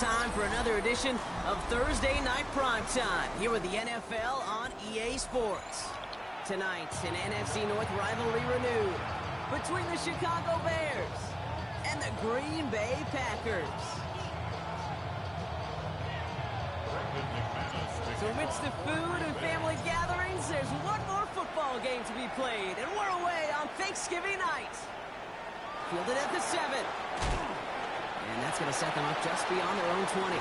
time for another edition of Thursday Night Primetime here with the NFL on EA Sports. Tonight, an NFC North rivalry renewed between the Chicago Bears and the Green Bay Packers. So amidst the food and family gatherings, there's one more football game to be played, and we're away on Thanksgiving night. Fielded at the 7. And that's going to set them up just beyond their own 20.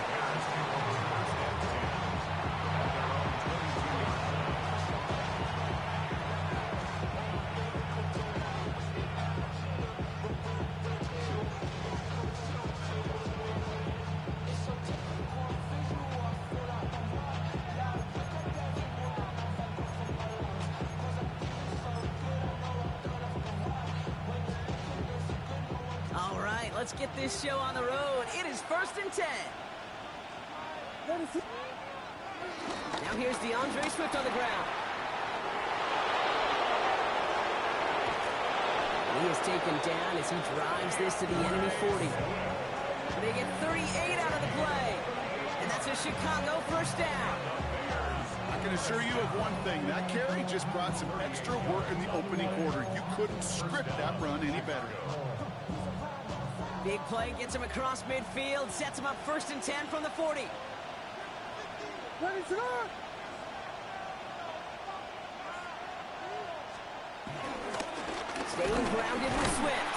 Let's get this show on the road. It is 1st and 10. Now here's DeAndre Swift on the ground. He is taken down as he drives this to the enemy 40. They get 38 out of the play. And that's a Chicago first down. I can assure you of one thing. That carry just brought some extra work in the opening quarter. You couldn't script that run any better. Big play gets him across midfield, sets him up 1st and 10 from the 40. Staying grounded with Swift.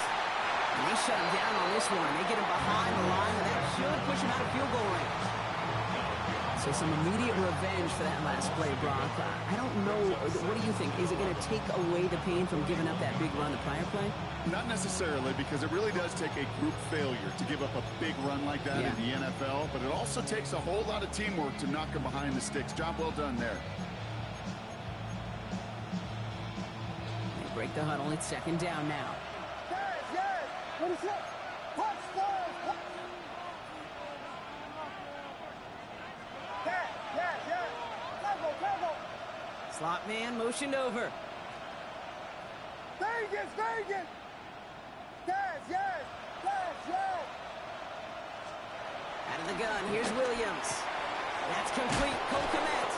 And they shut him down on this one. They get him behind the line, and that should push him out of field goal range. So some immediate revenge for that last play, Brock. I don't know. What do you think? Is it going to take away the pain from giving up that big run the prior play? Not necessarily, because it really does take a group failure to give up a big run like that in the NFL, but it also takes a whole lot of teamwork to knock him behind the sticks. Job well done there. They break the huddle. It's 2nd down now. What is it? Slot man motioned over. Vegas! Yes! Out of the gun, here's Williams. That's complete, Cole Kmet.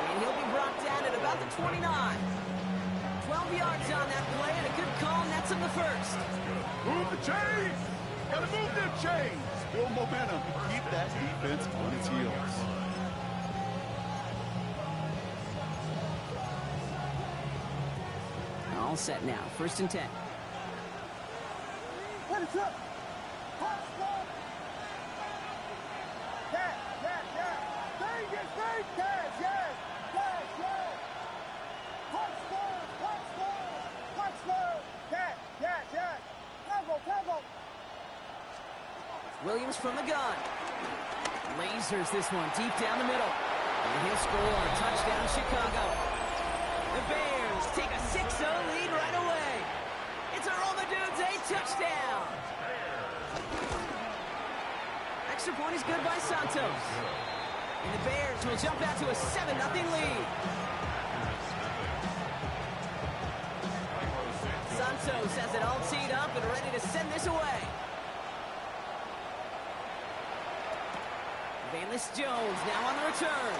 And he'll be brought down at about the 29. 12 yards on that play, and a good call nets him the first. Move the chains! Gotta move them chains! Build momentum. Keep that defense on its heels. All set now, 1st and 10. What is up? Williams from the gun. Lasers this one deep down the middle. And he'll score a touchdown, Chicago. The Bears take a 6-0 lead right away. It's a Roma Dudes, a touchdown. Extra point is good by Santos. And the Bears will jump out to a 7-0 lead. Santos has it all teed up and ready to send this away. Valus Jones now on the return.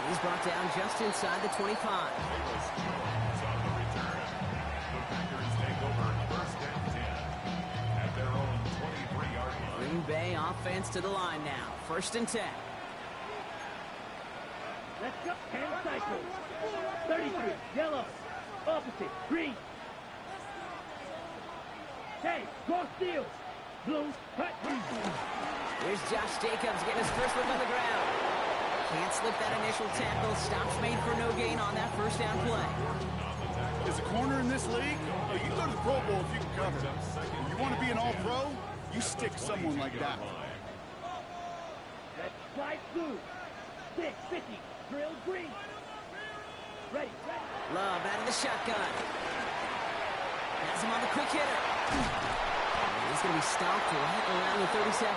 He's brought down just inside the 25. Green Bay offense to the line now. 1st and 10. Let's go. Hand cycle. 33. Yellow. Opposite. Green. Hey, go steal. Blue. Cut. Here's Josh Jacobs getting his first look on the ground. Can't slip that initial tackle. Stops made for no gain on that 1st down play. As a corner in this league, you can go to the Pro Bowl if you can cover. You want to be an all-pro? You stick someone like that. Let's slide blue. 650. Drill green. Ready. Love out of the shotgun. Has him on the quick hitter. He's going to be stopped right around the 37.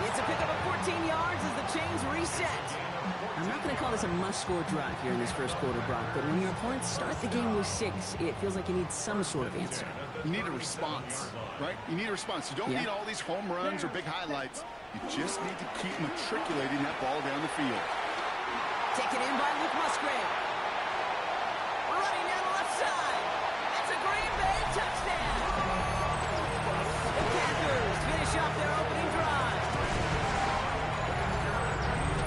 It's a pickup of 14 yards as the chains reset. I'm not going to call this a must-score drive here in this first quarter, Brock, but when your opponents start the game with 6, it feels like you need some sort of answer. You need a response. right? You need a response. You don't need all these home runs or big highlights. You just need to keep matriculating that ball down the field. Taken in by Luke Musgrave. Running down the left side. That's a Green Bay touchdown. The Packers finish off their opening drive.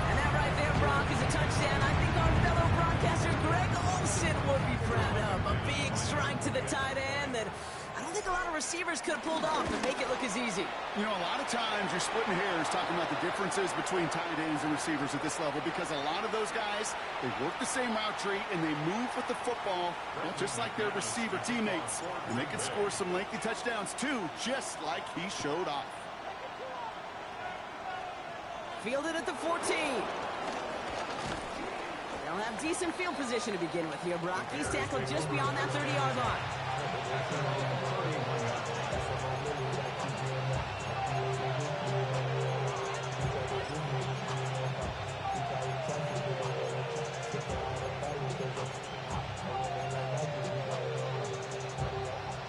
And that right there, Brock, is a touchdown. I think our fellow broadcaster Greg Olsen would be proud of. A big strike to the tight end that I don't think a lot of receivers could have pulled off and make it look as easy. You know, a lot of times you're splitting hairs talking about the differences between tight ends and receivers at this level because a lot of those guys, they work the same route tree and they move with the football, well, just like their receiver teammates. And they can score some lengthy touchdowns too, just like he showed off. Fielded at the 14. They'll have decent field position to begin with here, Brock. He's tackled just beyond that 30-yard line.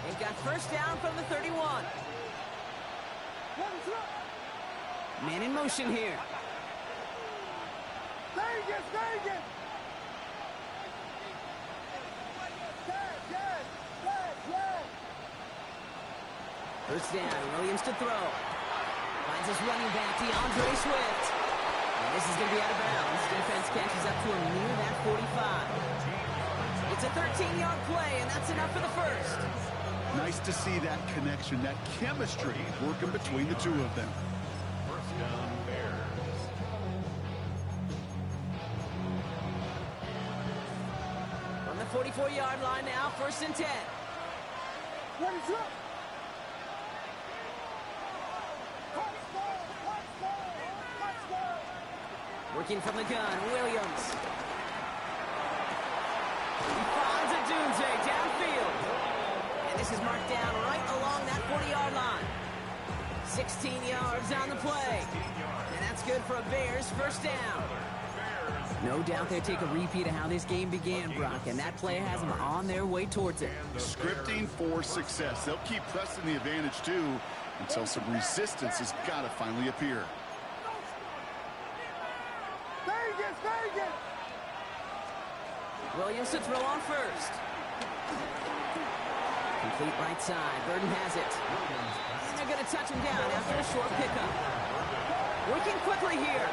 They've got first down from the 31. Man in motion here. Vegas, Vegas! First down, Williams to throw. Finds his running back, DeAndre Swift. And this is going to be out of bounds. Defense catches up to him near that 45. It's a 13-yard play, and that's enough for the first. Nice to see that connection, that chemistry working between the two of them. First down, Bears. On the 44-yard line now, first and 10. What is up? Working from the gun, Williams. He finds a Dunze downfield. And this is marked down right along that 40-yard line. 16 yards on the play. And that's good for a Bears first down. No doubt they take a repeat of how this game began, Brock, and that play has them on their way towards it. Scripting for success. They'll keep pressing the advantage, too, until some resistance has got to finally appear. Vegas, Vegas! Williams to throw on first. Complete right side. Burden has it. And they're going to touch him down after a short pickup. Working quickly here.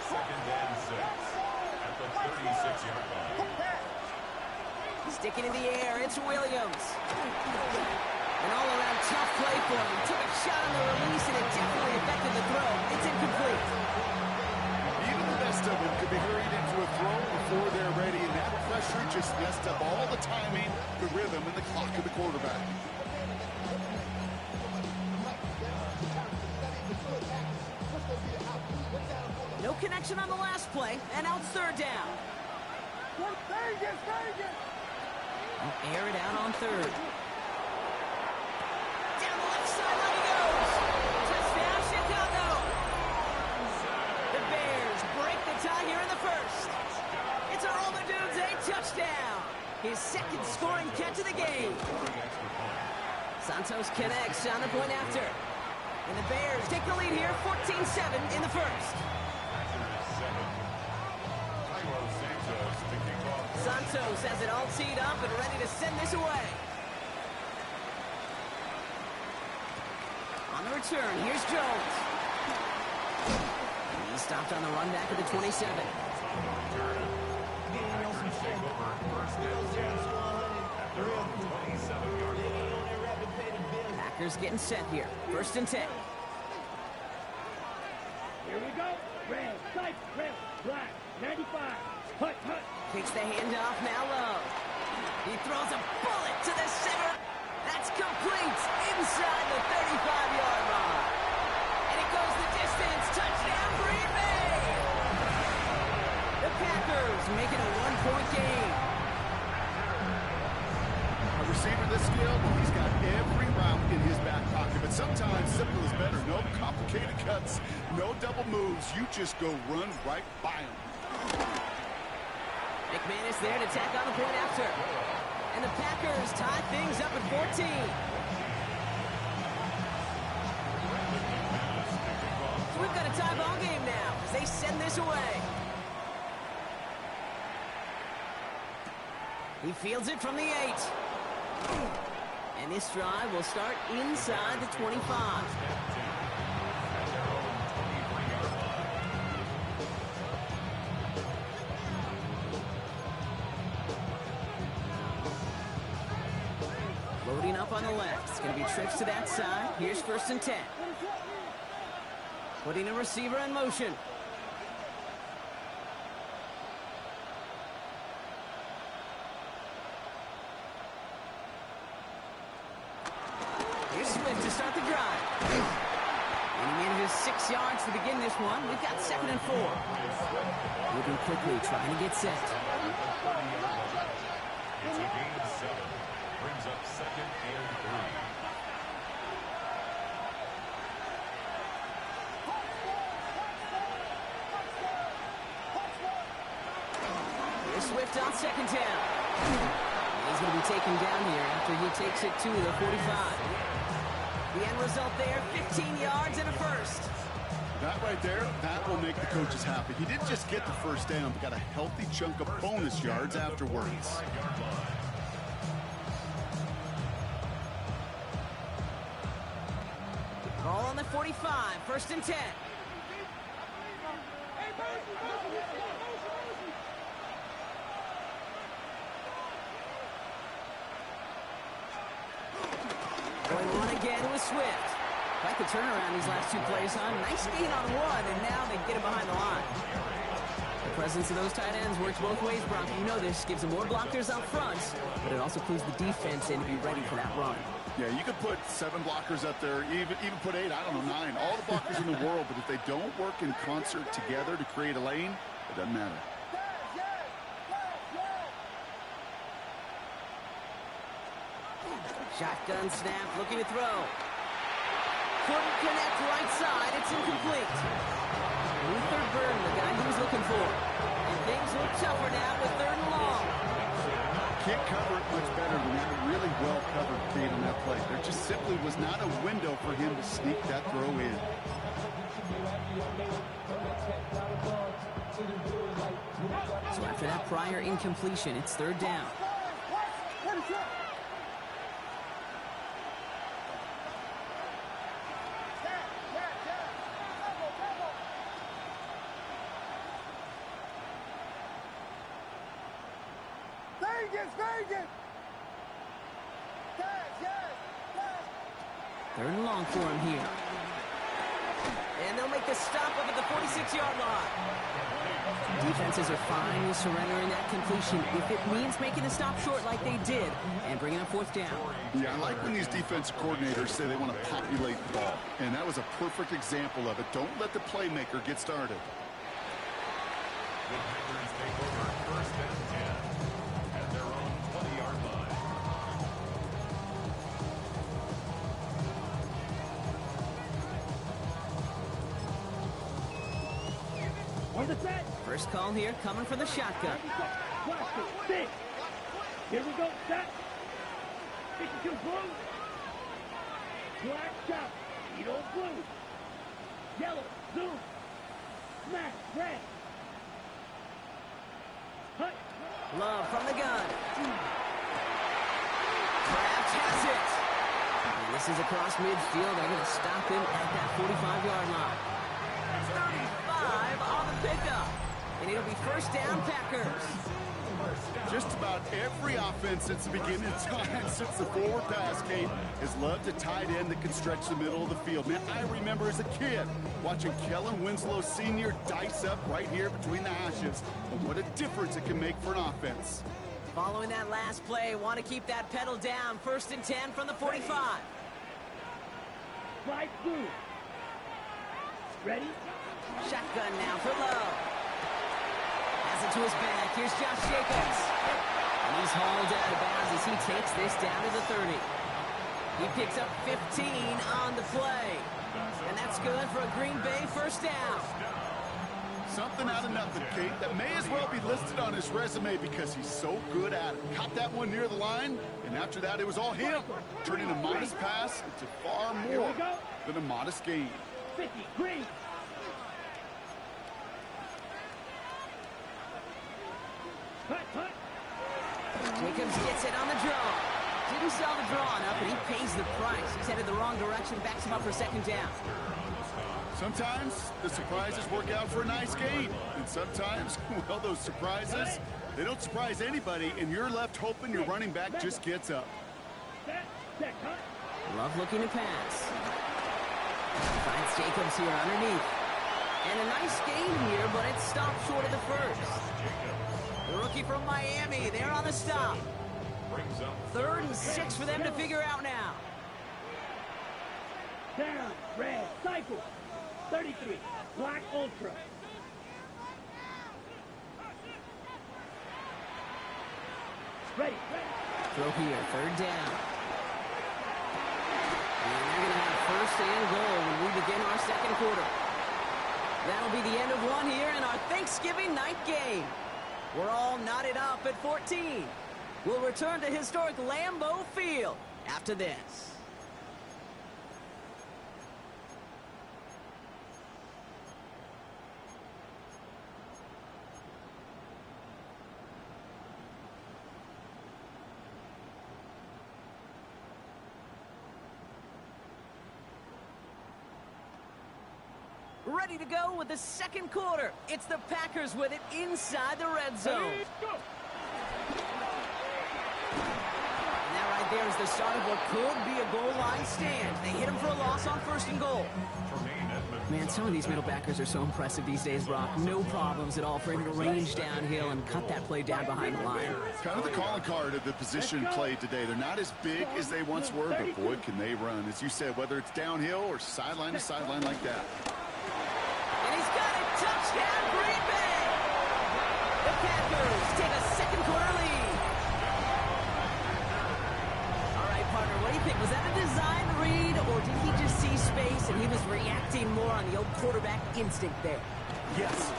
Second and 6 at the 36-yard line. Sticking in the air, it's Williams. An all-around tough play for him. Took a shot on the release, and it definitely affected the throw. It's incomplete. Even the best of them could be hurried into a throw before they're ready, and that pressure just messed up all the timing, the rhythm, and the clock of the quarterback. No connection on the last play, and out third down. Vegas, Vegas! They'll air it out on third. Down the left sideline he goes. Touchdown, Chicago. The Bears break the tie here in the first. It's a Roma Dunze touchdown. His second scoring catch of the game. Santos connects on the point after. And the Bears take the lead here, 14-7 in the first. Santos has it all teed up and ready to send this away. On the return, here's Jones. He's stopped on the run back of the 27. Packers getting set here. First and 10. Here we go. Red, sight, red, black, 95. Hut, hut. Takes the handoff, now low. He throws a bullet to the center. That's complete inside the 35-yard line. And it goes the distance. Touchdown, Green Bay. The Packers making a one-point game. A receiver this skilled, he's got every route in his back pocket, but sometimes simple is better. No complicated cuts, no double moves. You just go run right by him. McManus there to tack on the point after. And the Packers tie things up at 14. So we've got a tie ball game now as they send this away. He fields it from the 8. And this drive will start inside the 25. Loading up on the left. It's going to be trips to that side. Here's 1st and 10. Putting a receiver in motion. Here's Swift to start the drive. And he manages 6 yards to begin this one. We've got 2nd and 4. Moving quickly, trying to get set. It's a gain of 7. Brings up 2nd and 3. Here's Swift on 2nd down. He's going to be taken down here after he takes it to the 45. The end result there, 15 yards and a first. That right there, that will make the coaches happy. He didn't just get the first down, but got a healthy chunk of bonus yards afterwards. Ball on the 45, 1st and 10. Going on again with Swift. Quite the turnaround these last 2 plays, huh? Nice gain on 1, and now they get him behind the line. The presence of those tight ends works both ways, Brock. You know this. Gives them more blockers up front, but it also clues the defense in to be ready for that run. Yeah, you could put 7 blockers up there, even put 8, I don't know, 9. All the blockers in the world, but if they don't work in concert together to create a lane, it doesn't matter. Shotgun snap, looking to throw. Couldn't connect right side. It's incomplete. Luther Burton, the guy he was looking for. And things look tougher now with 3rd and long. Can't cover it much better than that. Really well covered Kate on that play. There just simply was not a window for him to sneak that throw in. So after that prior incompletion, it's 3rd down. Vegas! 3rd and long for him here. And they'll make the stop up at the 46-yard line. Defenses are fine with surrendering that completion if it means making the stop short like they did and bringing up 4th down. Yeah, I like when these defensive coordinators say they want to populate the ball. And that was a perfect example of it. Don't let the playmaker get started. The Packers take over 1st and 10 at their own 20-yard line. On the set. First call here coming for the shotgun. Watch it. 6. Here we go. Set. 52 blue. Black chop. Edo blue. Yellow. Zoom. Smash. Red. Hut. Love from the gun. Kraft has it. And this is across midfield. They're going to stop him at that 45-yard line. 35 on the pickup. And it'll be 1st down, Packers. Just about every offense since the beginning of time, since the forward pass, Kate, has loved a tight end that can stretch the middle of the field. Man, I remember as a kid watching Kellen Winslow Sr. dice up right here between the hashes. And what a difference it can make for an offense. Following that last play, want to keep that pedal down. 1st and 10 from the 45. Slide through. Ready? Shotgun now for Love. Has it to his back. Here's Josh Jacobs. And he's hauled out of bounds as he takes this down to the 30. He picks up 15 on the play. And that's good for a Green Bay 1st down. Something out of nothing, Kate. That may as well be listed on his resume because he's so good at it. Caught that one near the line, and after that, it was all him. Turning a modest pass into far more than a modest gain. 50, green. Cut. Jacobs gets it on the draw. Didn't sell the draw enough, and he pays the price. He's headed the wrong direction, backs him up for second down. Sometimes the surprises work out for a nice gain. And sometimes, well, those surprises, they don't surprise anybody, and you're left hoping your running back just gets up. Love looking to pass. Finds Jacobs here underneath. And a nice gain here, but it stopped short of the first. The rookie from Miami, they're on the stop. 3rd and 6 for them to figure out now. Down, red, cycle. 33, black ultra. Ready. Throw here, 3rd down. And they're going to have 1st and goal when we begin our 2nd quarter. That'll be the end of one here in our Thanksgiving night game. We're all knotted up at 14. We'll return to historic Lambeau Field after this. Ready to go with the 2nd quarter. It's the Packers with it inside the red zone. And that right there is the start of what could be a goal line stand. They hit him for a loss on 1st and goal. Man, some of these middle backers are so impressive these days, Brock. No problems at all for him to range downhill and cut that play down behind the line. Kind of the calling card of the position played today. They're not as big as they once were, but boy, can they run. As you said, whether it's downhill or sideline to sideline like that. Touchdown, Green Bay! The Packers take a 2nd quarter lead. All right, partner, what do you think? Was that a design read, or did he just see space and he was reacting more on the old quarterback instinct there? Yes.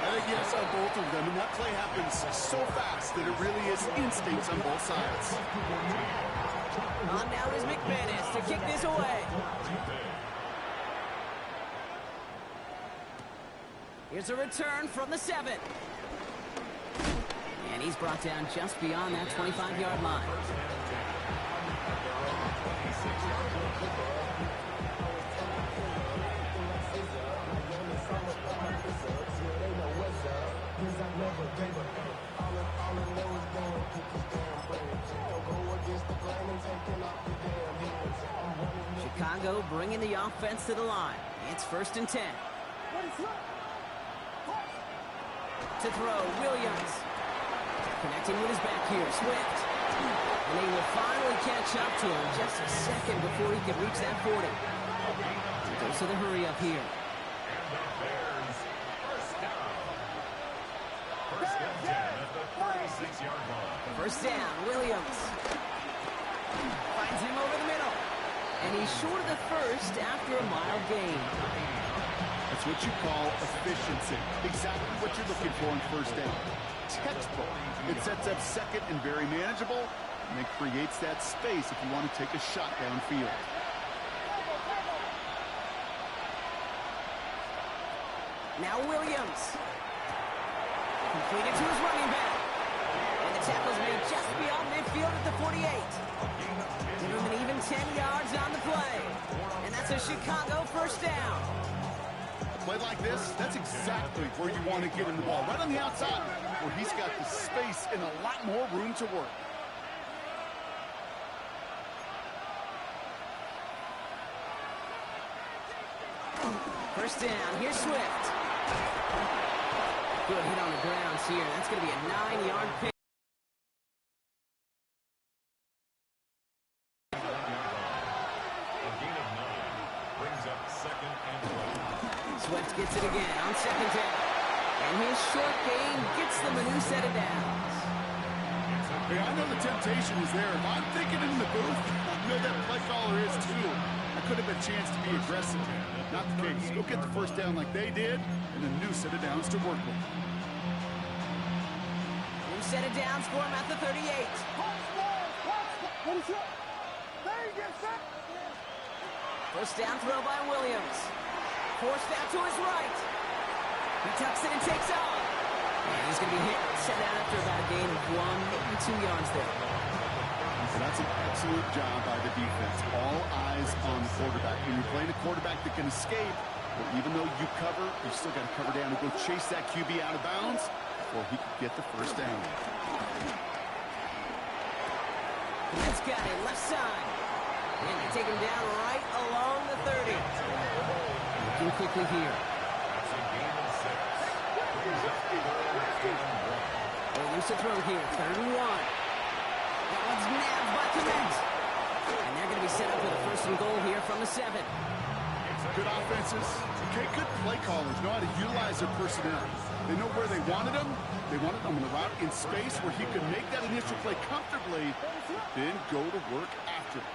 I think yes on both of them, and that play happens so fast that it really is instincts on both sides. On now is McManus to kick this away. Here's a return from the 7. And he's brought down just beyond that 25-yard line. Chicago bringing the offense to the line. It's 1st and 10. To throw, Williams. Connecting with his back here, Swift. And he will finally catch up to him just a second before he can reach that 40. He goes to the hurry up here. First and 10 at the 36-yard line. 1st down, Williams. Finds him over the middle. And he's short of the 1st after a mile gain. That's what you call efficiency. Exactly what you're looking for in 1st down. Textbook. It sets up 2nd and very manageable, and it creates that space if you want to take a shot downfield. Now Williams. Completed to his running back. And the tackle's made just beyond midfield at the 48. Give him an even 10 yards on the play. And that's a Chicago 1st down. Play like this, that's exactly where you want to get him the ball. Right on the outside, where he's got the space and a lot more room to work. First down, here's Swift. Good hit on the grounds here. That's going to be a 9-yard pick. Swift gets it again on 2nd down. And his short gain gets them a new set of downs. Hey, I know the temptation is there. If I'm thinking in the booth, I know that play caller is too. I could have been a chance to be aggressive. Not the case. Go get the first down like they did, and a new set of downs to work with. New set of downs for him at the 38. First down throw by Williams. Forced out to his right. He tucks it and takes off. And he's going to be hit and set out after about a gain of 1, maybe 2 yards there. So that's an excellent job by the defense. All eyes on the quarterback. When you're playing a quarterback that can escape, well, even though you cover, you still got to cover down and go chase that QB out of bounds before he can get the first down. That's got it, left side. And they take him down right along the 30. Looking quickly here. Williams to throw here, 3rd and 1. That one's nabbed by Clement. And they're going to be set up with a 1st and goal here from the 7. Good offenses. Okay, good play callers know how to utilize their personnel. They know where they wanted them. They wanted them on the route in space where he could make that initial play comfortably, then go to work after it.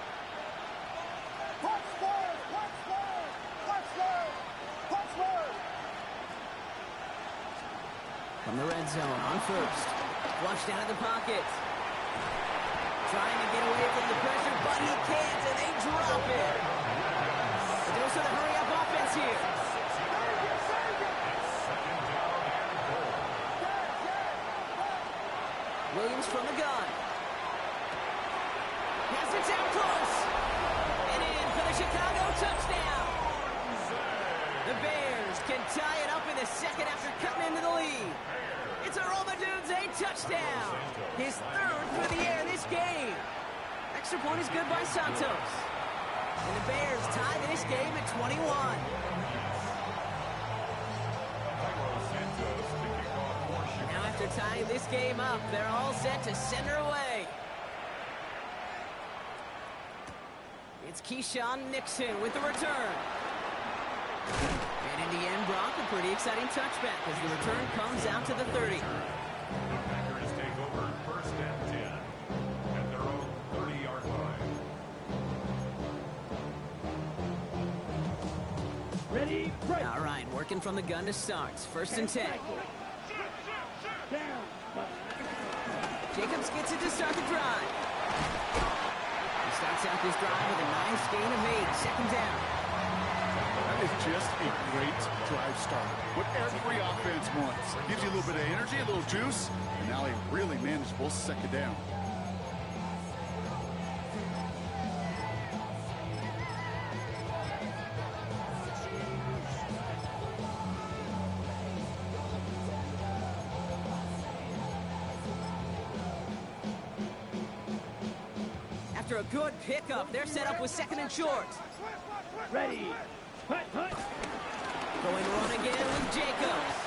From the red zone on 1st. Flushed out of the pocket. Trying to get away from the pressure, but he can't, and they drop it. They're sort of hurry-up offense here. Williams from the gun. Has it down close. And in for the Chicago touchdown. The Bears can tie it up in the 2nd after cutting into the lead. It's a Romadudes a touchdown. His 3rd through the air this game. Extra point is good by Santos. And the Bears tie this game at 21. Now after tying this game up, they're all set to send her away. It's Keyshawn Nixon with the return. And in the end, Brock, a pretty exciting touchback as the return comes out to the 30. The Packers take over 1st and 10 at their own 30-yard line. Ready, break. All right, working from the gun to start. 1st and 10. Down. Jacobs gets it to start the drive. He starts out this drive with a nice gain of 8. 2nd down. That is just a great drive starter. What every offense wants. Gives you a little bit of energy, a little juice, and now a really manageable 2nd down. After a good pickup, they're set up with 2nd and short. Ready. Hut, hut. Going to run again with Jacobs.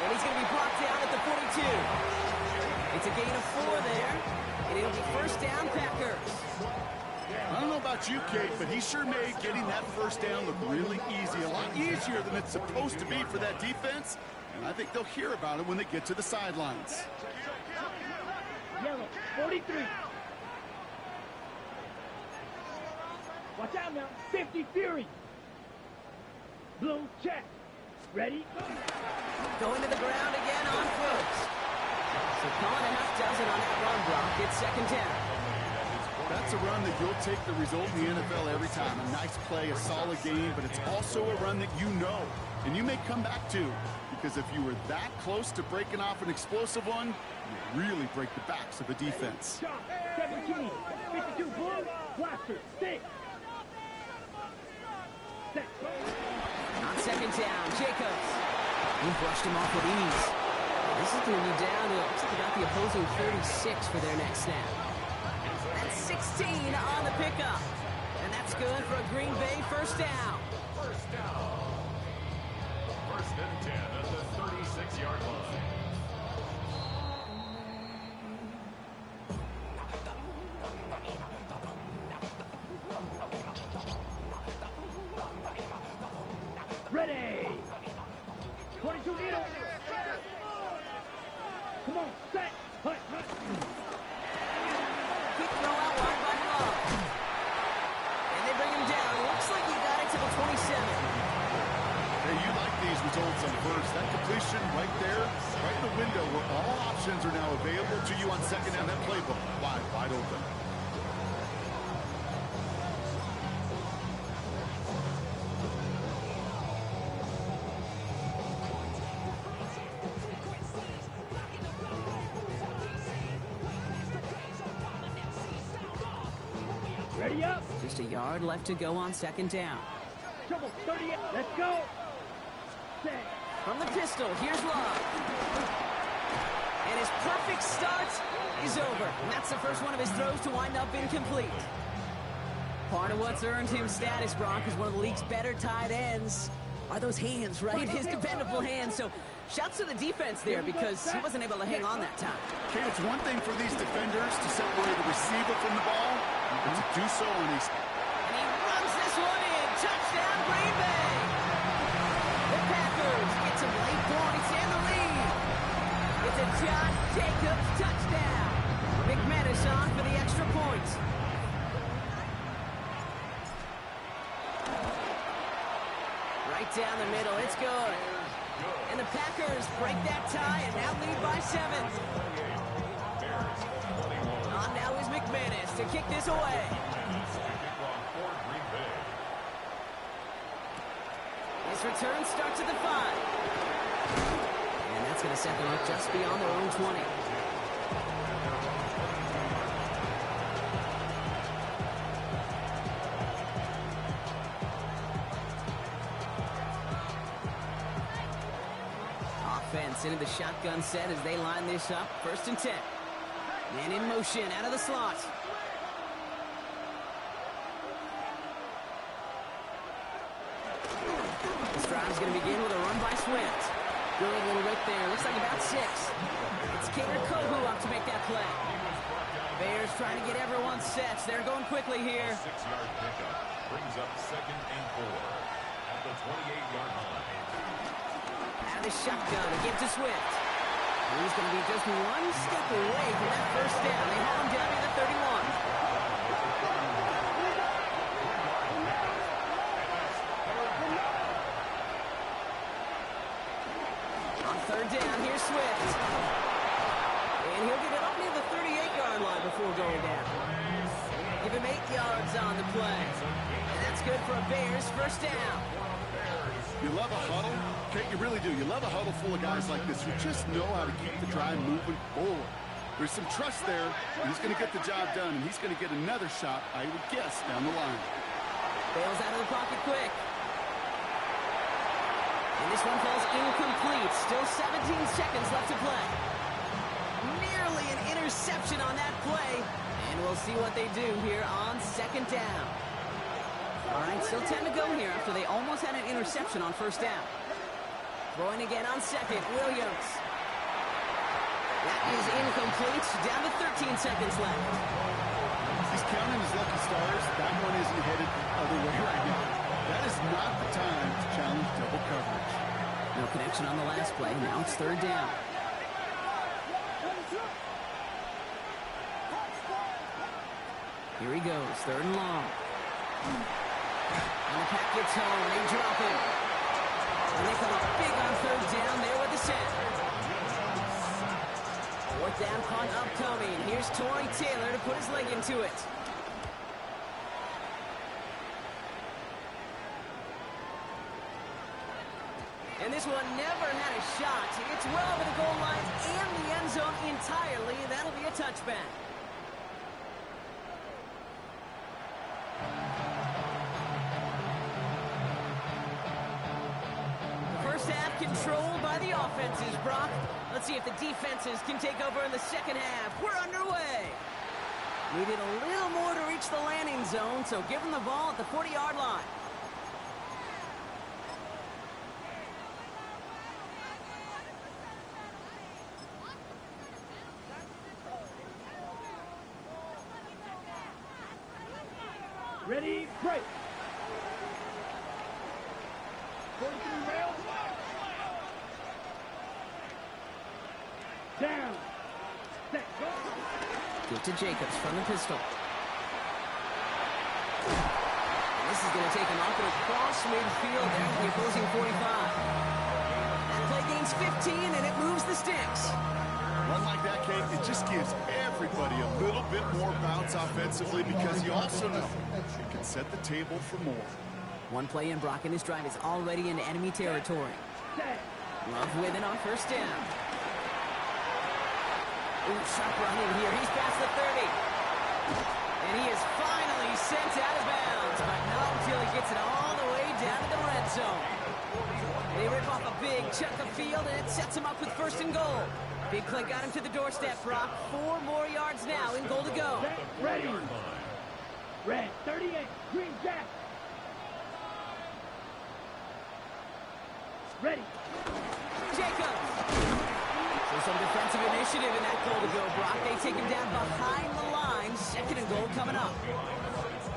And he's going to be brought down at the 42. It's a gain of 4 there. And it'll be 1st down, Packers. I don't know about you, Kate, but he sure made getting that 1st down look really easy. A lot easier than it's supposed to be for that defense. And I think they'll hear about it when they get to the sidelines. Yellow, 43. Watch out now. 50 Fury. Blue check. Ready? Going to the ground again on 1st. So calling a half dozen on that run block. It's 2nd down. That's a run that you'll take the result in the NFL every time. A nice play, a solid game, but it's also a run that you know and you may come back to, because if you were that close to breaking off an explosive one, you really break the backs of the defense. Shot. 17. 52 blue. Blaster. 6. On 2nd down, Jacobs. He brushed him off with ease. This is going to be down to about the opposing 36 for their next snap. That's 16 on the pickup. And that's good for a Green Bay 1st down. 1st down. 1st and 10 at the 36-yard line. Ready. 22 meters. Come on, set. Hut, hut. Quick throw out wide by Love. And they bring him down. Looks like those results on first. That completion right there, right in the window where all options are now available to you on second down. That playbook wide open. Ready up. Just a yard left to go on second down. Trouble, 38. Let's go. Set. From the pistol, here's Love. And his perfect start is over. And that's the first one of his throws to wind up incomplete. Part of what's earned him status, Brock, is one of the league's better tight ends. Are those hands, right? His dependable hands. So shouts to the defense there because he wasn't able to hang on that time. Okay, it's one thing for these defenders to separate a receiver from the ball, but to do so on these. And he runs this one in. Touchdown, Green Bay. The Packers get some late points and the lead. It's a Josh Jacobs touchdown. McManus on for the extra point. Right down the middle, it's good. And the Packers break that tie and now lead by 7. On now is McManus to kick this away. This return starts at the 5. And that's going to set them up just beyond their own 20. Offense into the shotgun set as they line this up. 1st and 10. Man in motion out of the slot. This drive's going to begin with a run by Swift. Good little whip there. Looks like about 6. It's Kader Kohu up to make that play. Bears trying to get everyone set. They're going quickly here. 6-yard pickup brings up 2nd and 4 at the 28-yard line. Out of the shotgun, a give to Swift. He's going to be just one step away from that first down. They haul him down to the 31. On 3rd down, here's Swift. And he'll get it up near the 38-yard line before going down. Give him 8 yards on the play. And that's good for a Bears first down. You love a huddle. Okay, you really do. You love a huddle full of guys like this who just know how to keep the drive moving forward. There's some trust there. He's going to get the job done, and he's going to get another shot, I would guess, down the line. Bails out of the pocket quick. And this one falls incomplete. Still 17 seconds left to play. Nearly an interception on that play. And we'll see what they do here on 2nd down. All right, still 10 to go here after they almost had an interception on 1st down. Throwing again on 2nd, Williams. That is incomplete. Down to 13 seconds left. He's counting his lucky stars. That one isn't headed the other way right now. That is not the time to challenge double coverage. No connection on the last play. Now it's 3rd down. Here he goes, 3rd and long. And the pack gets home. They drop him. And they come up big on 3rd down there with the set. 4th down punt upcoming. Here's Torrey Taylor to put his leg into it. And this one never had a shot. It's well over the goal line and the end zone entirely. That'll be a touchback. First half controlled by the offenses, Brock. Let's see if the defenses can take over in the 2nd half. We're underway. Needed a little more to reach the landing zone, so give them the ball at the 40-yard line. Ready, break. 43 rails. Down. Set. Go. Give to Jacobs from the pistol. And this is going to take him off and across midfield there at the opposing 45. That's 15, and it moves the sticks. Run like that, Kate, it just gives everybody a little bit more bounce offensively because you also know you can set the table for more. One play in, Brock, and this drive is already into enemy territory. Love with it on first down. Ooh, sharp run in here. He's past the 30. And he is finally sent out of bounds, but not until he gets it all the way down to the red zone. They rip off a big chunk of field, and it sets him up with first and goal. Big play got him to the doorstep, Brock. 4 more yards now in goal to go. Ready. Red, 38, green jack. Ready. Jacobs. So some defensive initiative in that goal to go, Brock. They take him down behind the line. Second and goal coming up.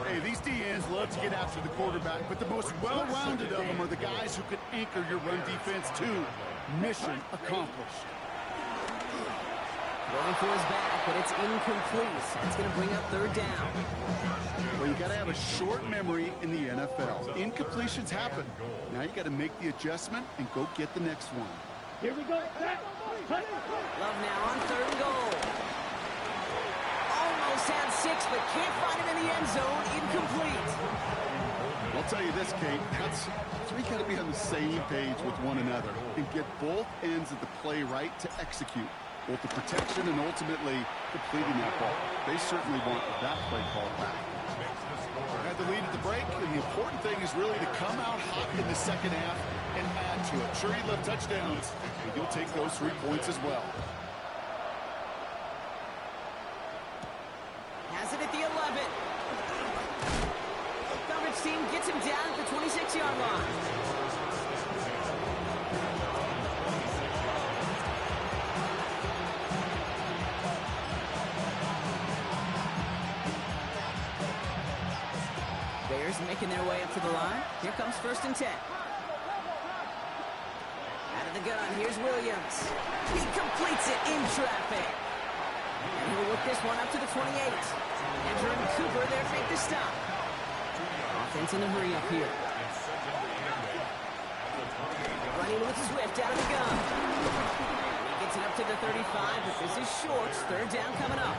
Hey, these DNs love to get after the quarterback, but the most well-rounded of them are the guys who can anchor your run defense too. Mission accomplished. Going for his back, but it's incomplete. It's going to bring up third down. Well, you got to have a short memory in the NFL. Incompletions happen. Now you got to make the adjustment and go get the next one. Here we go. Love now on third and goal. Almost had 6, but can't find him in the end zone. Incomplete. I'll tell you this, Kate. That's we got to be on the same page with one another and get both ends of the play right to execute. Both the protection and ultimately completing that ball. They certainly want that play called back. Had the lead at the break, and the important thing is really to come out hot in the second half and add to it. Sure, you love touchdowns, but you'll take those 3 points as well. Has it at the 11. Coverage team gets him down at the 26-yard line. Bears making their way up to the line. Here comes first and 10. Out of the gun, here's Williams. He completes it in traffic. And he'll whip this one up to the 28. Andrew and Cooper there to make the stop. Offense in a hurry up here. Running with Swift out of the gun. He gets it up to the 35, but this is short. Third down coming up.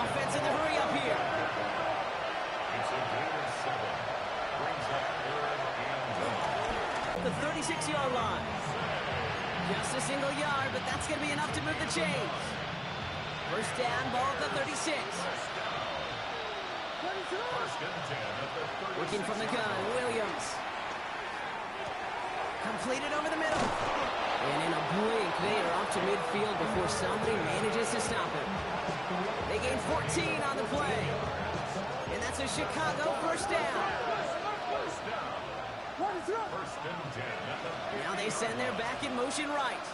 Offense in the hurry up here. The 36-yard line. Just a single yard, but that's going to be enough to move the chains. First down, ball at the 36. Working from the gun, Williams. Completed over the middle. And in a blink, they are off to midfield before somebody manages to stop him. They gain 14 on the play. And that's a Chicago first down. Now they send their back in motion right.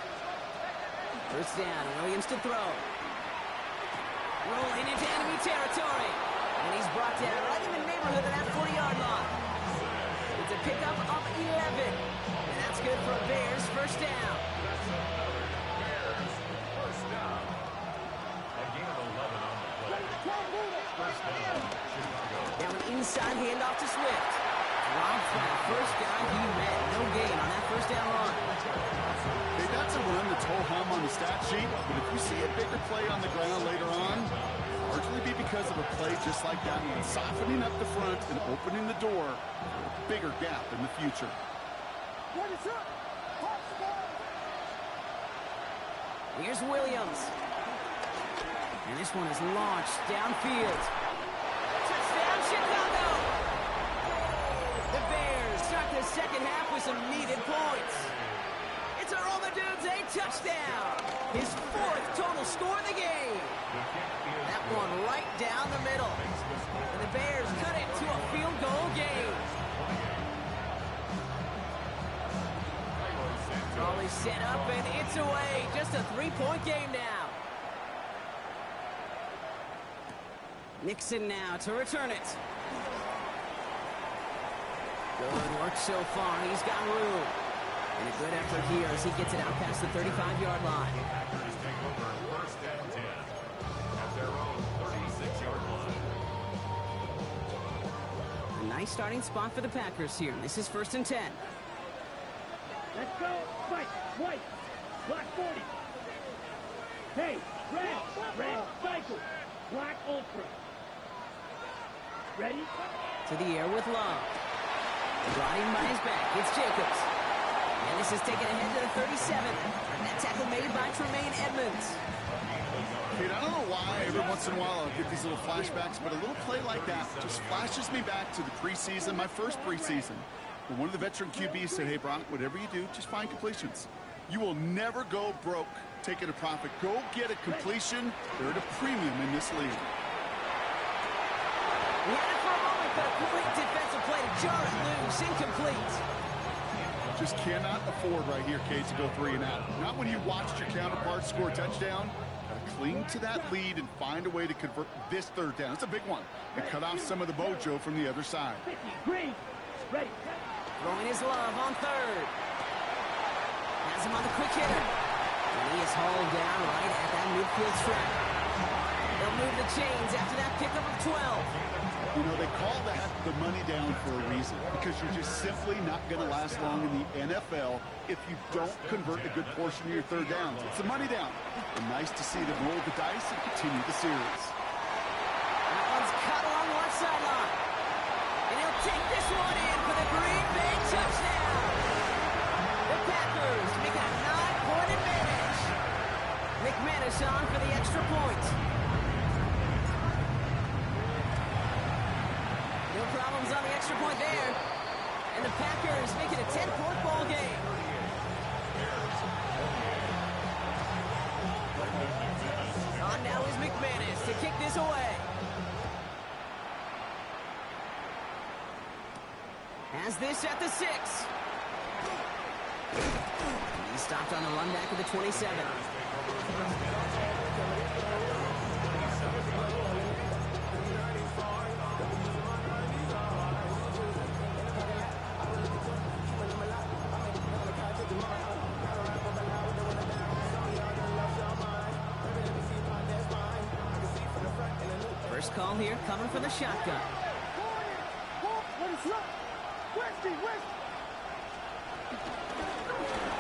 First down, Williams to throw. Rolling into enemy territory. And he's brought down right in the neighborhood of that 40-yard line. It's a pickup of 11. And that's good for a Bears first down. Now an inside handoff to Swift. Robbed from the first guy he met. No gain on that first down run. Hey, that's a run that's ho-hum on the stat sheet, but if you see a bigger play on the ground later on, largely be because of a play just like that one, softening up the front and opening the door for a bigger gap in the future. Here's Williams. And this one is launched downfield. Touchdown, Chicago! The Bears start the second half with some needed points. It's a Dudes a touchdown. His 4th total score of the game. That one right down the middle. And the Bears cut it to a field goal game. Raleigh set up and it's away. Just a 3-point game now. Nixon now to return it. Good work so far. He's got room. And a good effort here as he gets it out past the 35-yard line. Packers take over first and 10 at their own 36-yard line. A nice starting spot for the Packers here. This is first and 10. Let's go. Fight. White. Black 40. Hey, red. Red cycle. Black ultra. Ready? To the air with Love. Brought in by his back. It's Jacobs. And this is taken ahead to the 37th. That tackle made by Tremaine Edmonds. Kate, I don't know why every once in a while I'll get these little flashbacks, but a little play like that just flashes me back to the preseason, my first preseason. When one of the veteran QBs said, hey, Brock, whatever you do, just find completions. You will never go broke taking a profit. Go get a completion. They're at a premium in this league. We had it for a moment, but a great defensive play to jar it loose. Incomplete. Just cannot afford right here, Kate, to go 3 and out. Not when you watched your counterpart score a touchdown. Gotta cling to that lead and find a way to convert this 3rd down. It's a big one. And cut off some of the mojo from the other side. Green. Ready. Throwing his Love on 3rd. Has him on the quick hitter. And he is hauled down right at that midfield strap. They'll move the chains after that pickup of 12. You know, they call that the money down for a reason, because you're just simply not going to last long in the NFL if you don't convert a good portion of your 3rd downs. It's the money down. And nice to see them roll the dice and continue the series. That one's cut along the left sideline. And he'll take this one in for the Green Bay touchdown. The Packers make it a 9-point advantage. McManus on for the extra point. No problems on the extra point there. And the Packers make it a 10-point ball game. On now is McManus to kick this away. Has this at the 6. He stopped on the run back of the 27. First call here coming from the shotgun.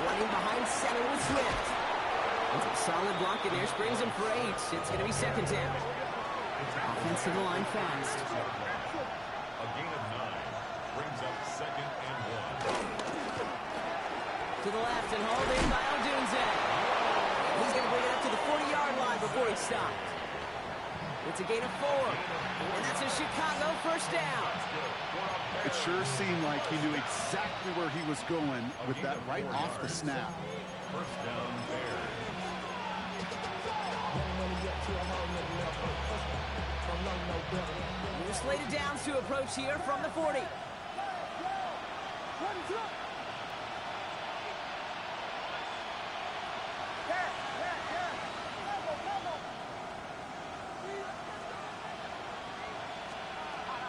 Running behind center with Swift. It's a solid block in there. Springs him for 8. It's going to be 2nd down. Offense to the line fast. A gain of 9 brings up 2nd and 1. To the left and hauled in by Odunze. He's going to bring it up to the 40-yard line before he stopped. It's a gain of 4. And that's a Chicago 1st down. It sure seemed like he knew exactly where he was going with that right off the snap. 1st down Bears. New slated downs to approach here from the 40.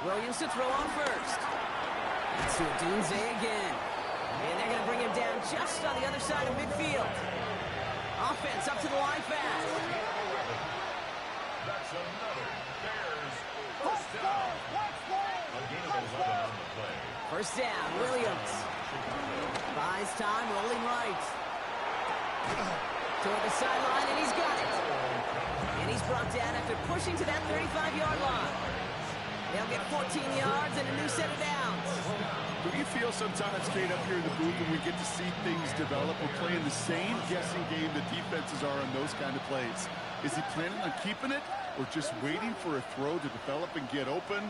Williams to throw on 1st. That's to Odunze again. And they're going to bring him down just on the other side of midfield. Offense up to the line fast. That's another Bears 1st down. A gain of 11 on the play. 1st down, Williams. Buys time, rolling right. Toward the sideline, and he's got it. And he's brought down after pushing to that 35-yard line. They'll get 14 yards and a new set of downs. Do you feel sometimes, Kate, up here in the booth when we get to see things develop? We're playing the same guessing game the defenses are on those kind of plays. Is he planning on keeping it or just waiting for a throw to develop and get open?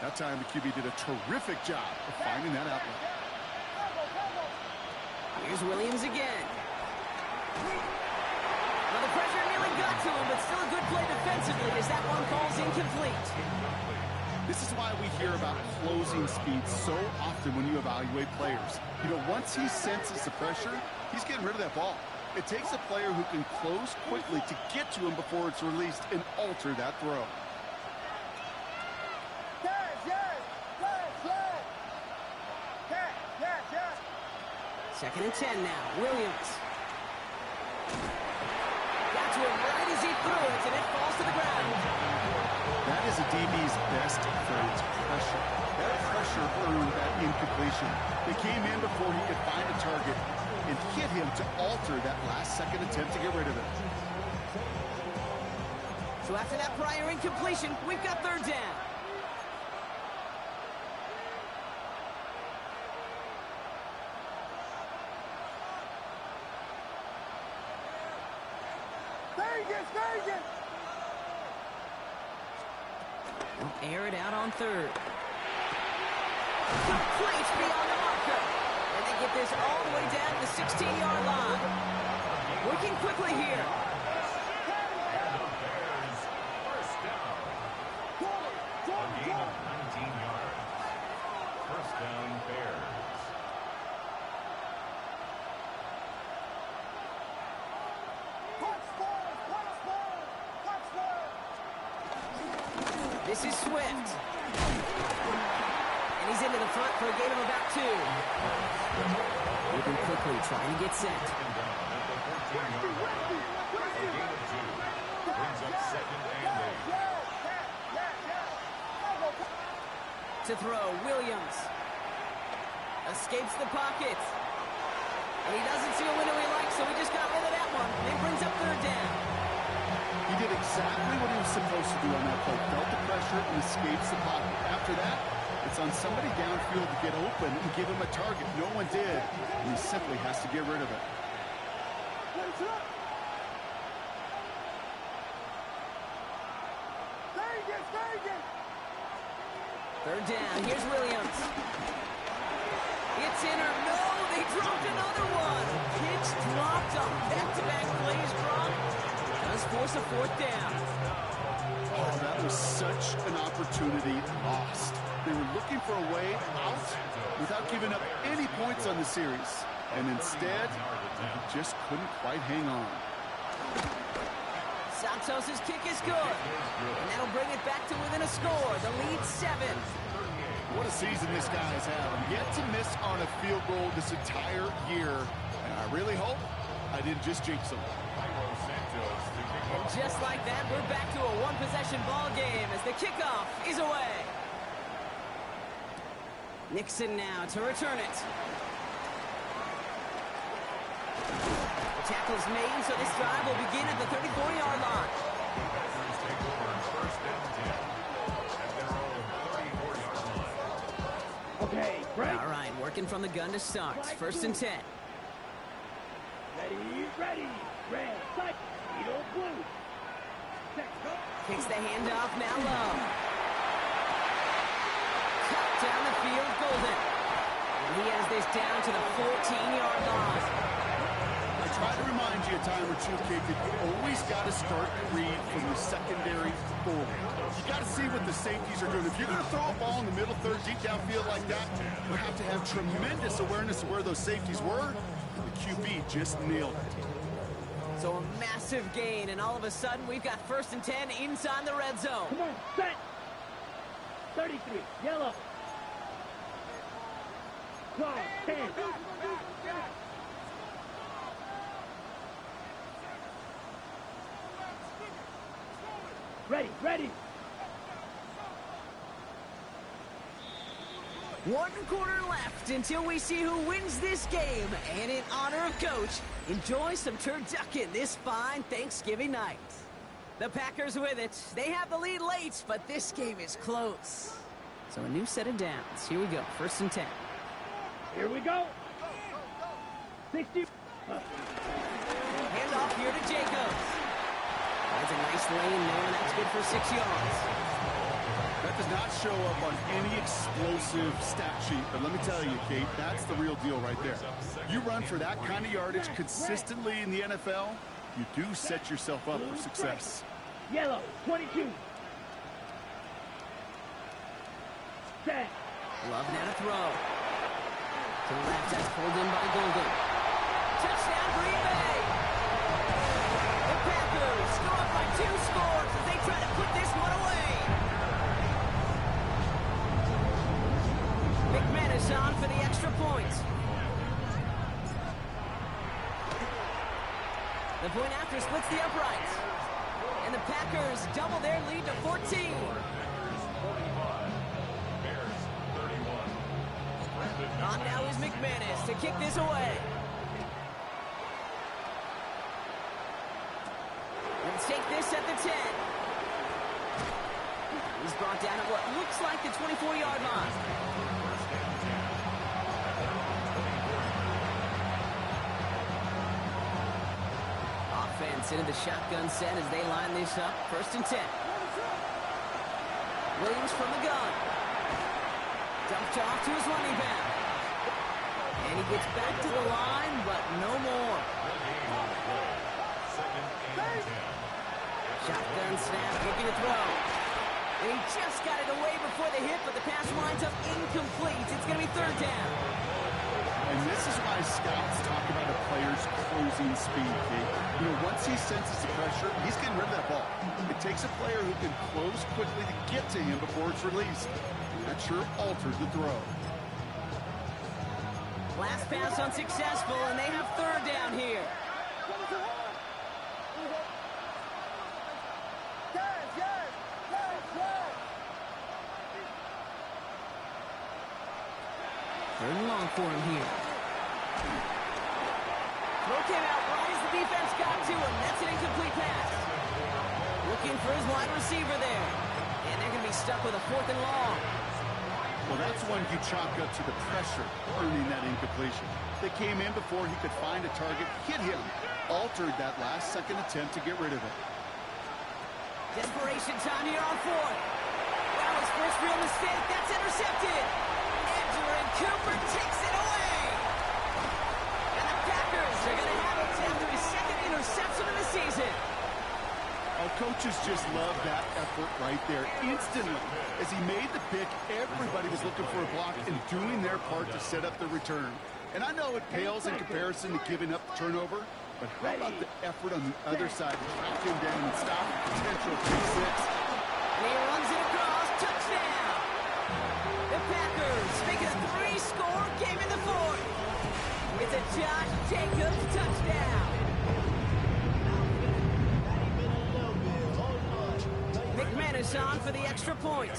That time the QB did a terrific job of finding that outlet. Here's Williams again. Well, the pressure nearly got to him, but still a good play defensively as that one falls incomplete. This is why we hear about closing speed so often when you evaluate players. You know, once he senses the pressure, he's getting rid of that ball. It takes a player who can close quickly to get to him before it's released and alter that throw. Second and 10 now. Williams. Got to him right as he threw it, and it falls to the ground. That is a DB's best friend, pressure. That pressure earned that incompletion. They came in before he could find a target. and hit him to alter that last-second attempt to get rid of it. So after that prior incompletion, we've got third down. Vegas! They'll air it out on third. Complete beyond the marker. And they get this all the way down to the 16-yard line. Working quickly here. First down. A gain of 19 yards. First down, Bears. This is Swift. And he's into the front for a gain of about 2. Moving quickly, trying to get set. At the 14-yard line. A gain of 2. Brings up second and 8. To throw, Williams. Escapes the pocket. And he doesn't see a window he likes, so he just got rid of that one. It brings up third down. He did exactly what he was supposed to do on that play. Felt the pressure and escapes the pocket. After that, it's on somebody downfield to get open and give him a target. No one did, and he simply has to get rid of it. Vegas! Third down, here's Williams. It's in or no, they dropped another one. Kids dropped on back-to-back plays, Brock. Does force a fourth down. Oh, that was such an opportunity lost. They were looking for a way out without giving up any points on the series. And instead, he just couldn't quite hang on. Santos' kick is good. And that'll bring it back to within a score. The lead 7. What a season this guy has had. Yet to miss on a field goal this entire year. And I really hope I didn't just jinx him. And just like that, we're back to a one-possession ball game as the kickoff is away. Nixon now to return it. The tackle's made, so this drive will begin at the 34-yard line. Packers take over first and 10 at their own 34-yard line. Okay, break. All right, working from the gun to start. First and 10. Ready. Red, sight, needle, blue. Set, go. Kicks the handoff, now low. Cut down the field, Golden. And he has this down to the 14-yard line. I try to remind you a time or two, kid, that you always got to start your read from your secondary forward. You got to see what the safeties are doing. If you're going to throw a ball in the middle third, deep downfield like that, you have to have tremendous awareness of where those safeties were. The QB just nailed it. So a massive gain, and all of a sudden, we've got first and 10 inside the red zone. Come on, set. 33, yellow. Cross, 10. Ready. One quarter left until we see who wins this game. And in honor of Coach, enjoy some turducken this fine Thanksgiving night. The Packers with it. They have the lead late, but this game is close. So a new set of downs. Here we go. First and 10. Here we go. 60. Hand off here to Jacobs. That's a nice lane there, and that's good for 6 yards. That does not show up on any explosive stat sheet, but let me tell you, Kate, that's the real deal right there. You run for that kind of yardage consistently in the NFL, you do set yourself up for success. Yellow, 22. Set. Love now to throw. To the left, that's pulled in by Golden. Touchdown, Green Bay! The Packers go up by 2 scores as they try to put this one away. McManus on for the extra point. The point after splits the uprights. And the Packers double their lead to 14. On now is McManus to kick this away. Let's take this at the 10. He's brought down at what looks like the 24-yard line. Offense into the shotgun set as they line this up. 1st and 10. Williams from the gun. Dumped off to his running back. And he gets back to the line, but no more. Shotgun snap, looking to throw. And he just got it away before the hit, but the pass winds up incomplete. It's going to be 3rd down. And this is why scouts talk about a player's closing speed, Kate. You know, once he senses the pressure, he's getting rid of that ball. It takes a player who can close quickly to get to him before it's released. And that sure altered the throw. Last pass unsuccessful, and they have 3rd down here. Third and long for him here. Throw came out right as the defense got to him. That's an incomplete pass. Looking for his wide receiver there. And they're going to be stuck with a 4th and long. Well, that's one you chalk up to the pressure earning that incompletion. They came in before he could find a target, hit him, altered that last-second attempt to get rid of it. Desperation time here on 4th. Wow, his first real mistake. That's intercepted. And Cooper takes it away. And the Packers are going to have it after his 2nd interception of the season. Our coaches just love that effort right there. Instantly, as he made the pick, everybody was looking for a block and doing their part to set up the return. And I know it pales in comparison to giving up the turnover, but how about the effort on the other side to track him down and stop potential 3-6? And he runs it across. Touchdown. The Packers make it a 3-score game in the 4th. It's a Josh Jacobs touchdown. McManus on for the extra point.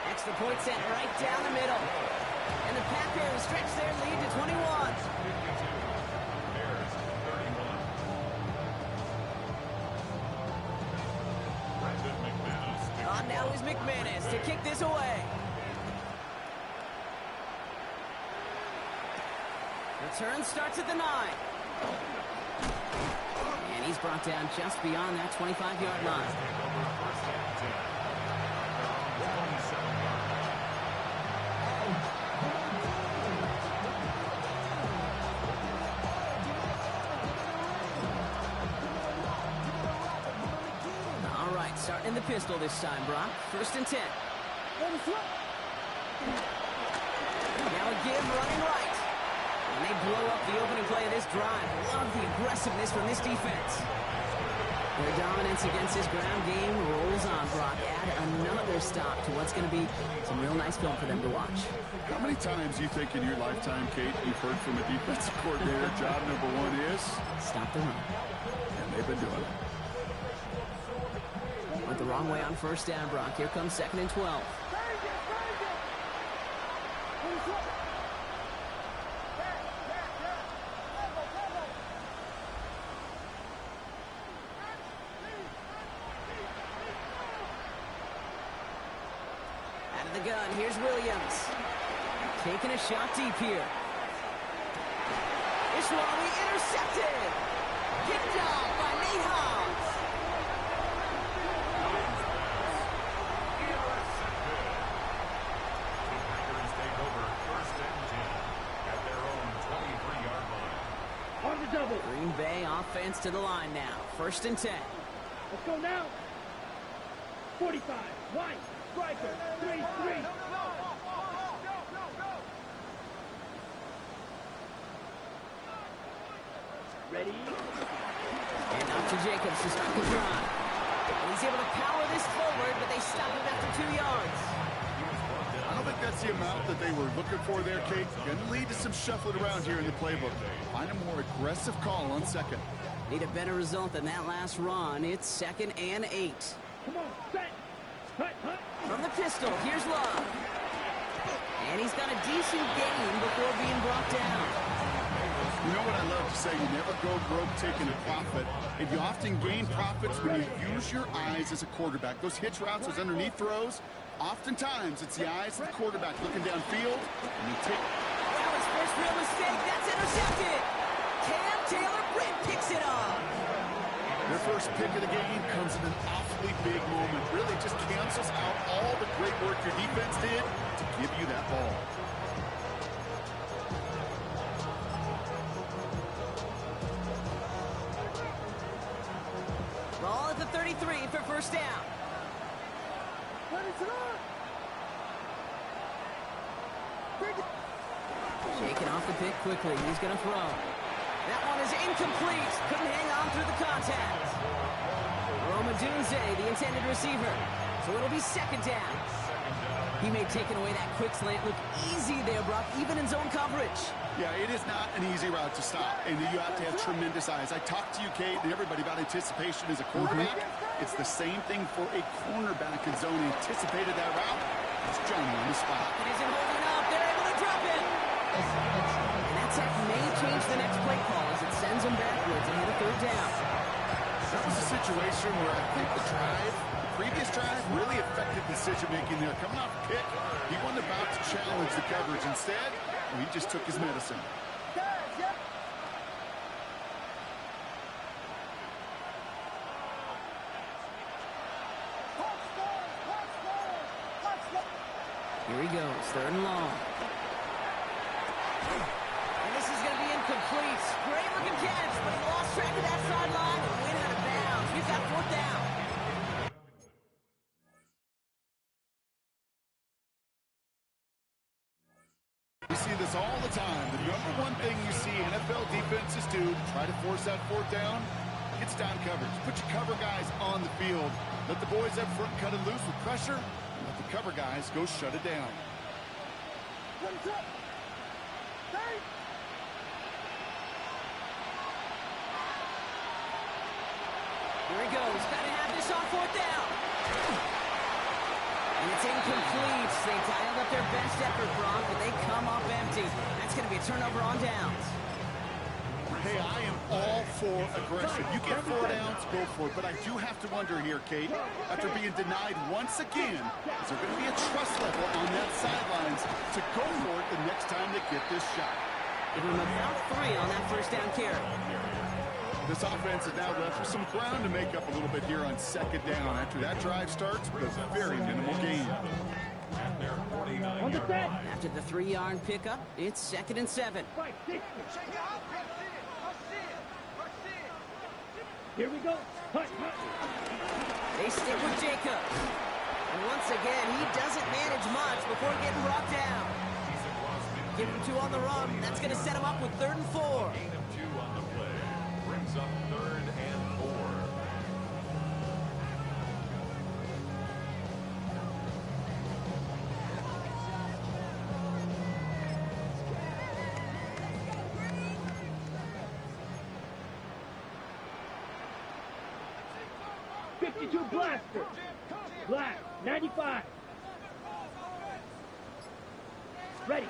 Extra point sent right down the middle. And the Packers stretch their lead to 21. On now is McManus to kick this away. Return starts at the 9. And he's brought down just beyond that 25-yard line. All right, starting in the pistol this time, Brock. 1st and 10. Now a give running right. And they blow up the opening play of this drive. Love the aggressiveness from this defense. Their dominance against this ground game rolls on, Brock. Add another stop to what's going to be some real nice film for them to watch. How many times you think in your lifetime, Kate, you've heard from a defensive coordinator, job number 1 is? Stop the run. And they've been doing it. Went the wrong way on 1st down, Brock. Here comes 2nd and 12. Out of the gun, here's Williams. Taking a shot deep here. Ishmael intercepted. Picked off by Nate Hobbs. On the double. Green Bay offense to the line now. 1st and 10. Let's go now. 45. White. Striker. 3-3. Ready? And out to Jacobs to start the drive. And he's able to power this forward, but they stop him after 2 yards. I don't think that's the amount that they were looking for there, Kate. Going to lead to some shuffling around here in the playbook. Find a more aggressive call on 2nd. Need a better result than that last run. It's 2nd and 8. Come on, set. Hut, hut. From the pistol, here's Love. And he's got a decent gain before being brought down. You know what I love to say? You never go broke taking a profit, and you often gain profits when you use your eyes as a quarterback. Those hitch routes, those underneath throws, oftentimes it's the eyes of the quarterback looking downfield, and you take... That was first real mistake. That's intercepted. Cam Taylor-Britt picks it off. Their first pick of the game comes in an awfully big moment. Really just cancels out all the great work your defense did to give you that ball. Ball at the 33 for first down. Shaking off the pick quickly. He's going to throw. That one is incomplete. Couldn't hang on through the contact. Roma Dunze, the intended receiver. So it'll be second down. He made taking away that quick slant look easy there, Brock, even in zone coverage. Yeah, it is not an easy route to stop, and you have to have tremendous eyes. I talked to you, Kate, and everybody about anticipation as a quarterback. It's the same thing for a cornerback in zone. Anticipated that route. It's Johnny on the spot. It isn't holding up. They're able to drop it. And that sack may change the next play call as it sends them backwards ahead of third down. That was a situation where I think the previous drive really affected decision-making there. Coming off a pick, he wasn't about to challenge the coverage. Instead, he just took his medicine. Here he goes, third and long. And this is going to be incomplete. Great-looking catch, but he lost track of that sideline and went out of bounds. We've got fourth down. We see this all the time. The number one thing you see NFL defenses do to try to force that fourth down, it's down coverage. Put your cover guys on the field. Let the boys up front cut it loose with pressure, and let the cover guys go shut it down. Here he goes. Got to have this on fourth down. And it's incomplete. They dialed up their best effort, Brock, but they come up empty. That's going to be a turnover on downs. Hey, I am all for aggression. You get 4 downs, go for it. But I do have to wonder here, Kate, after being denied once again, is there going to be a trust level on that sidelines to go for it the next time they get this shot? Give him about 3 on that first down carry. This offense is now left with some ground to make up a little bit here on second down. After that drive starts with a very minimal gain. On the set. After the 3-yard pickup, it's second and 7. Here we go. Hut. They stick with Jacobs. And once again, he doesn't manage much before getting brought down. Give him 2 on the run. That's going to set him up with 3rd and 4. Gain of 2 on the play. Brings up 3rd and 4. Blaster. Black. 95. Ready.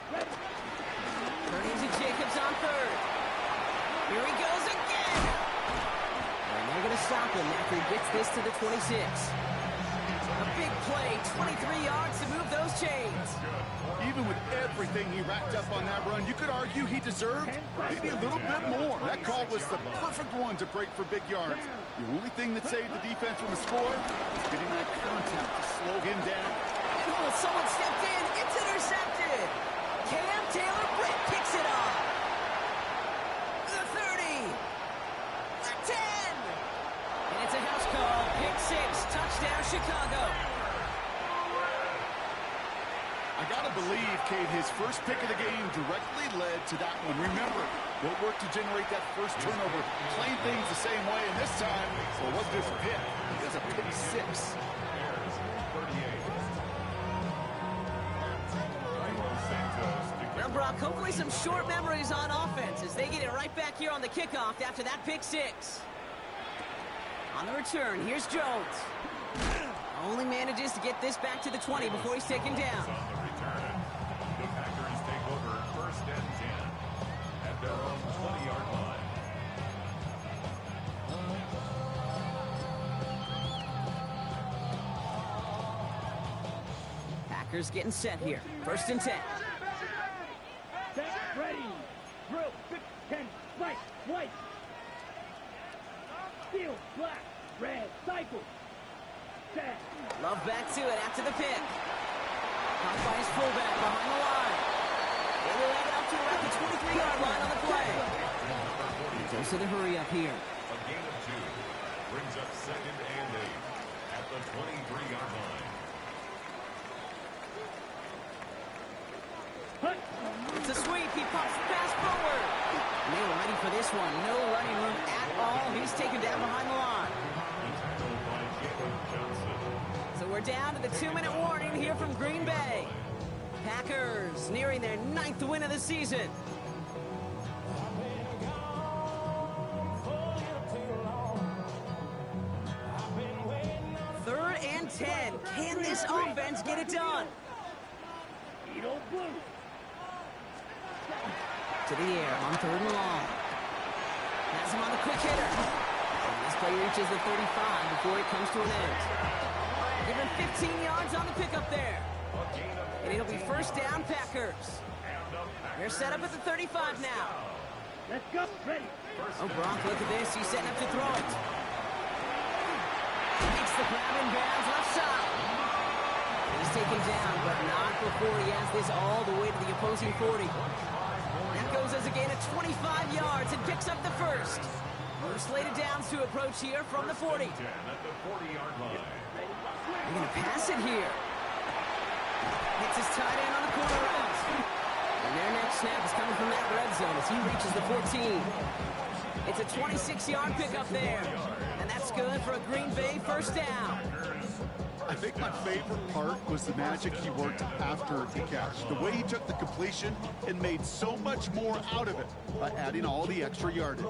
Turning to Jacobs on 3rd. Here he goes again. And they're going to stop him after he gets this to the 26. A big play, 23 yards to move those chains. Even with everything he racked up on that run, you could argue he deserved maybe a little bit more. That call was the perfect one to break for big yards. The only thing that saved the defense from a score was getting that contact to slow him down. Oh, someone stepped in. It's intercepted. Cam Taylor-Britt picks it off. The 30. The 10. And it's a house call. Pick 6. Touchdown, Chicago. I gotta believe, Kate, his first pick of the game directly led to that one. Remember, what worked to generate that first turnover, playing things the same way, and this time, well, it wasn't just a pick, it was a pick 6. Well, Brock, hopefully some short memories on offense as they get it right back here on the kickoff after that pick 6. On the return, here's Jones. Only manages to get this back to the 20 before he's taken down. The Packers take over 1st and 10 at their own 20-yard line. Packers getting set here. 1st and 10. Set, ready. Drill, 10, white, white. Steel, black, red, cycle. Set. Love back to it after the pick. Caught by his fullback behind the line. They will have it up to around the 23-yard line on the play. Goes to the hurry up here. A gain of 2 brings up 2nd and 8 at the 23-yard line. It's a sweep. He pops the pass forward. And they were ready for this one. No running room at all. He's taken down behind the line. So we're down to the 2-minute warning here from Green Bay. Packers nearing their 9th win of the season. Third and 10. Can this offense get it done? To the air on 3rd and long. Has him on the quick hitter. And this play reaches the 35 before it comes to an end. Give him 15 yards on the pickup there. And it'll be 1st down, Packers. They're set up at the 35 now. Let's go. Ready. Oh, Brock, look at this. He's setting up to throw it. Makes the grab in bounds left side. He's taken down, but not before he has this all the way to the opposing 40. That goes as a gain of 25 yards and picks up the 1st. Slated downs to approach here from the 40. At the 40-yard line. They're going to pass it here. Hits his tight end on the corner route. And their next snap is coming from that red zone as he reaches the 14. It's a 26-yard pickup there. And that's good for a Green Bay 1st down. I think my favorite part was the magic he worked after the catch. The way he took the completion and made so much more out of it by adding all the extra yardage.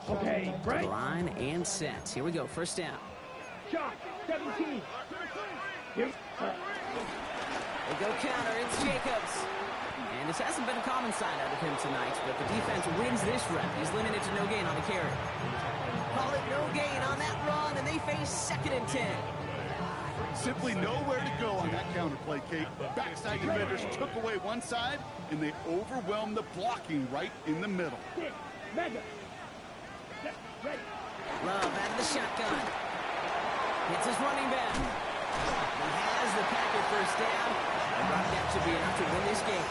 Okay, break. Line and set. Here we go. 1st down. Shot, 17. Here. They go counter. It's Jacobs. And this hasn't been a common sign out of him tonight, but the defense wins this rep. He's limited to no gain on the carry. Call it no gain on that run, and they face 2nd and 10. Simply nowhere to go on that counter play, Kate. Backside defenders took away one side, and they overwhelmed the blocking right in the middle. Mega. Ready. Love out of the shotgun. Hits his running back. He has the Packer 1st down. And that should be enough to win this game.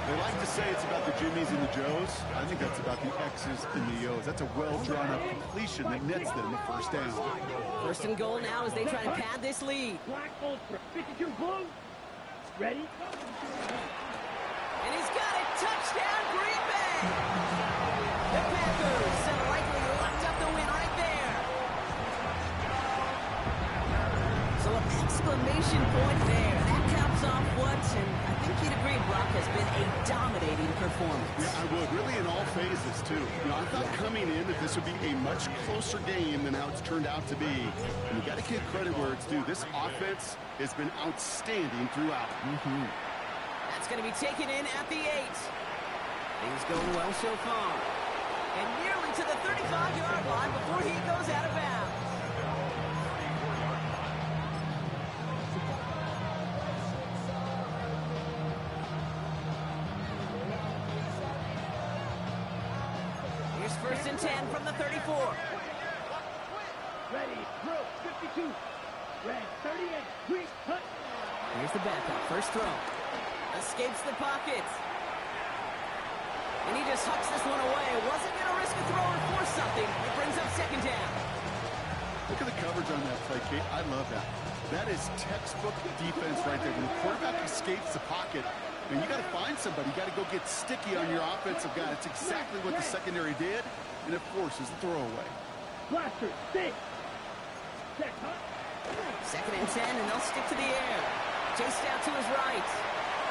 They like to say it's about the Jimmies and the Joes. I think that's about the X's and the O's. That's a well-drawn-up completion that nets them the 1st down. 1st and goal now as they try to pad this lead. Black Ultra. 52 blue. Ready. And he's got it. Touchdown, Green Bay. The Packers have likely locked up the win right there. So an exclamation point there. That caps off what, and I think you'd agree, Brock, has been a dominating performance. Yeah, I would. Really in all phases, too. You know, I thought coming in that this would be a much closer game than how it's turned out to be. And you got to give credit where it's due. This offense has been outstanding throughout. That's going to be taken in at the 8. Things going well so far. And nearly to the 35-yard line before he goes out of bounds. Here's 1st and 10 from the 34. Ready. Drill. 52. Red. 38. Green. Hut. Here's the backup. 1st throw. Escapes the pocket. And he just hucks this one away. Wasn't going to risk a throw or force something. It brings up 2nd down. Look at the coverage on that play, Kate. I love that. That is textbook defense right there. When the quarterback escapes the pocket, and you got to find somebody. You got to go get sticky on your offensive guy. It's exactly what the secondary did, and it forces the throwaway. Blaster. Stick. Set. Hut. 2nd and 10, and they'll stick to the air. Chased out to his right.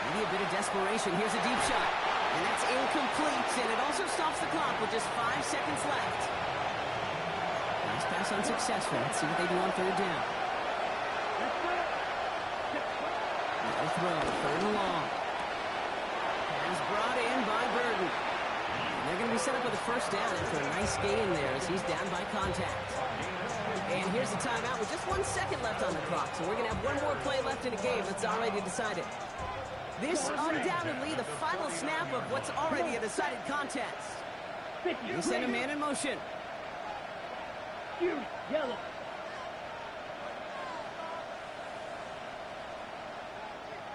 Maybe a bit of desperation. Here's a deep shot. And that's incomplete, and it also stops the clock with just 5 seconds left. Nice pass unsuccessful. Let's see what they do on 3rd down. No throw, 3rd and long. Pass brought in by Burton. They're going to be set up with a first down after a nice gain there as he's down by contact. And here's the timeout with just 1 second left on the clock. So we're going to have one more play left in the game that's already decided. This undoubtedly the final snap of what's already a decided contest. They send a man in motion. Yellow.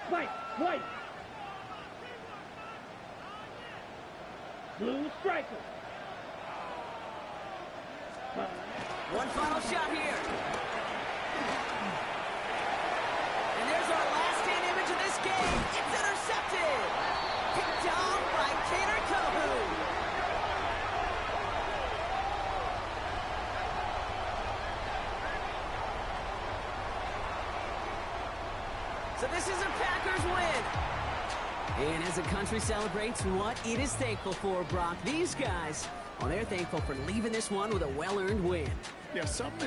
White. Blue striker. One final shot here. And there's our last stand image of this game. It's intercepted. Picked off by Kader Kohu. So this is a Packers win. And as the country celebrates what it is thankful for, Brock, these guys, well, they're thankful for leaving this one with a well-earned win. Yeah, something.